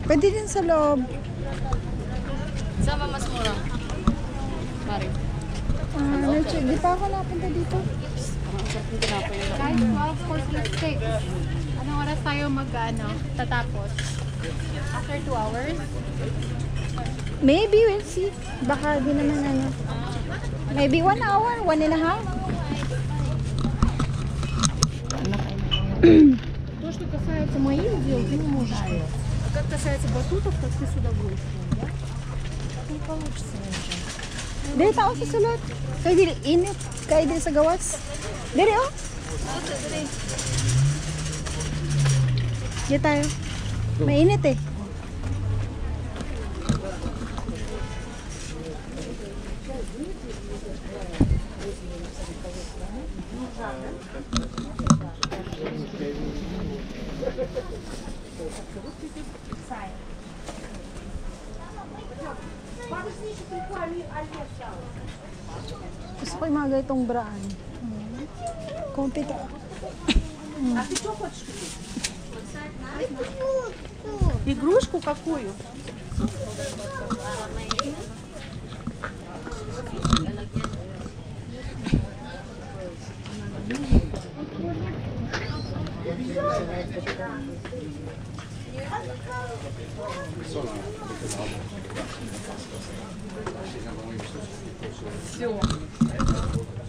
Pwede din sa loob. Saan ba mas mura? Mari. Di pa ako napunta dito. Guys, 12:46. Anong oras tayo tatapos? After 2 hours? Maybe, we'll see. Baka di naman Maybe 1 hour, 1.5. То, что касается моих дел, ты не можешь. А как касается батутов, так ты с удовольствием, да? Не получится ничего. Dili tao sa sulod. Kaya dili init. Kaya dili sa gawas. Dili oh. Di tayo. Mainit eh. Gusto ko yung mga ganitong brand. Kompita. Игрушку какую?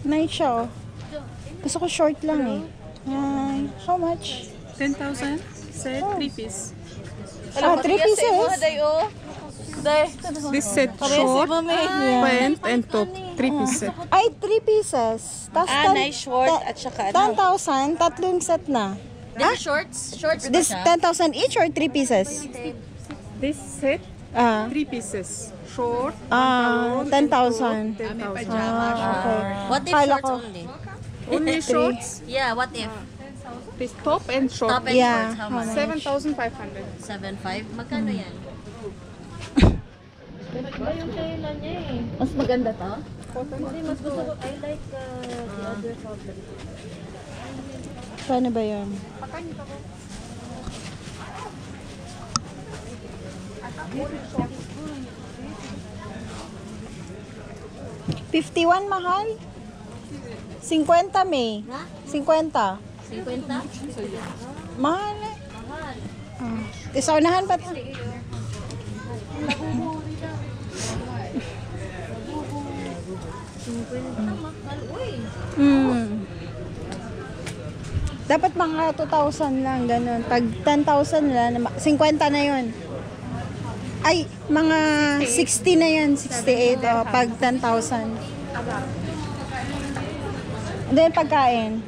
Nice siya oh. Gusto ko short lang eh. How much? 10,000 set 3 piece. 3 pieces. This set short, pant and top 3 piece set. Ay, 3 pieces. Tas nice short at saka 10,000, tatlong set na. Shorts? Shorts ba This siya? 10,000 each or 3 pieces? This set 3 pieces. Short, 10,000. 10,000. Okay. What if Kala shorts ko. only? Only shorts, Yeah, what if? this top and short. Top and Yeah, shorts, how much? 7,500. 7.5? Magkano yan? Mas maganda to? Paano ba yun? $51 mahal? 50 May. Ha? 50. 50? Mahal eh. Isa unahan pa ta. Dapat mga 2,000 lang, ganun. Pag 10,000 lang, 50 na yun. Ay, mga 60 na yan, 68, pag 10,000. Then, pagkain.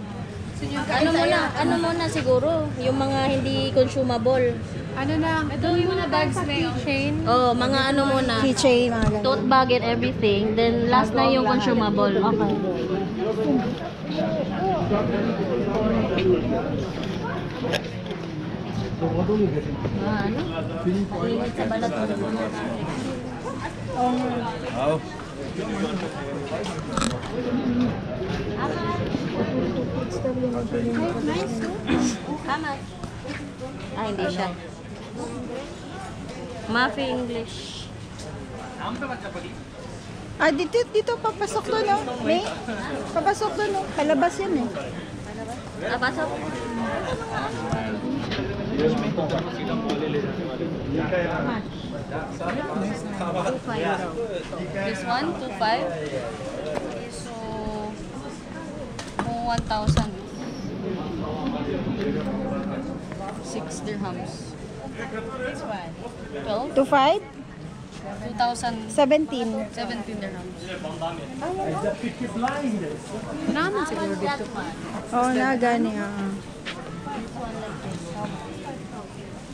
Ano muna siguro? Yung mga hindi consumable. Ano na? Ito yung mga bags na yung chain. Oh, mga ano muna. Keychain, mga ganun. Tote bag and everything. Then last na yung consumable. Okay. Ano? Init sa balat mo. Tama. Hindi siya. Mafi English. Dito, papasok doon, no? May? Papasok doon, no? Palabas yan, eh. Pasok. This one, 2.5. So, 1,000. 6 dirhams. This one. 12? 2,500? 2,017 17. dirhams. Naman siguro dito. Oo, na, gani,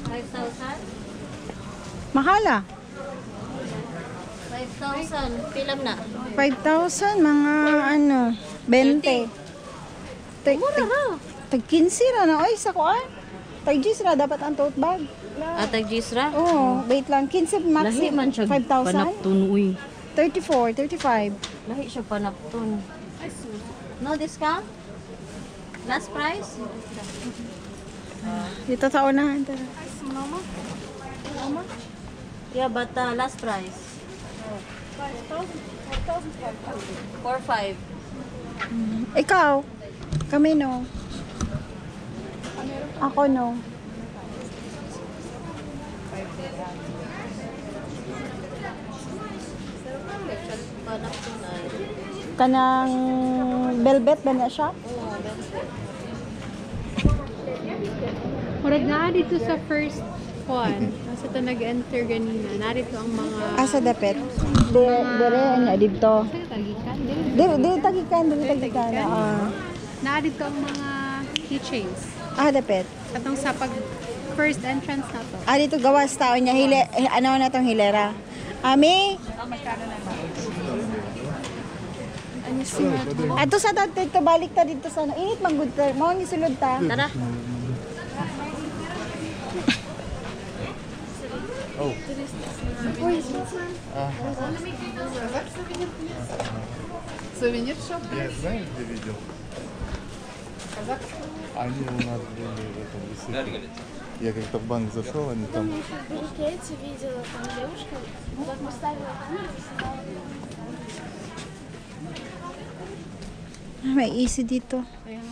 5,000? Mahala. 5,000. Pilam na. 5,000, mga 20. Tag 15 na, oy, sa kuan. Tag 10 na, dapat ang tote bag. Atag Gisra? Oo, wait lang, 15 max. Lahi man siya 5,000? panaptun, uy. 34, 35. Lahi siya panaptun. No discount? Last price? Dito sa unahan. Tara. Yeah, but last price. 4,500. Ikaw? Kami no. Ako no. Panak ko na. Kanang velvet ba na siya? Murag na dito sa first one. Nasa ito nag-enter ganina. Narito ang mga... Asa dapet? Dire anya dito. Saan tagikan? Dire tagikan. Narito ang mga keychains. Dapet. Atong sa pag first entrance na to. Dito gawas tao niya ano na tong hilera. Ami. Ato sa dito balik ta dito sa init man gud ta. Mao ni sulod ta. Tara. Я знаешь, где видел? Они у нас были в этом высыпали. Я как-то в банк зашел, они там... Перекете видела, там девушка, как мы ставила May easy dito. Ayan.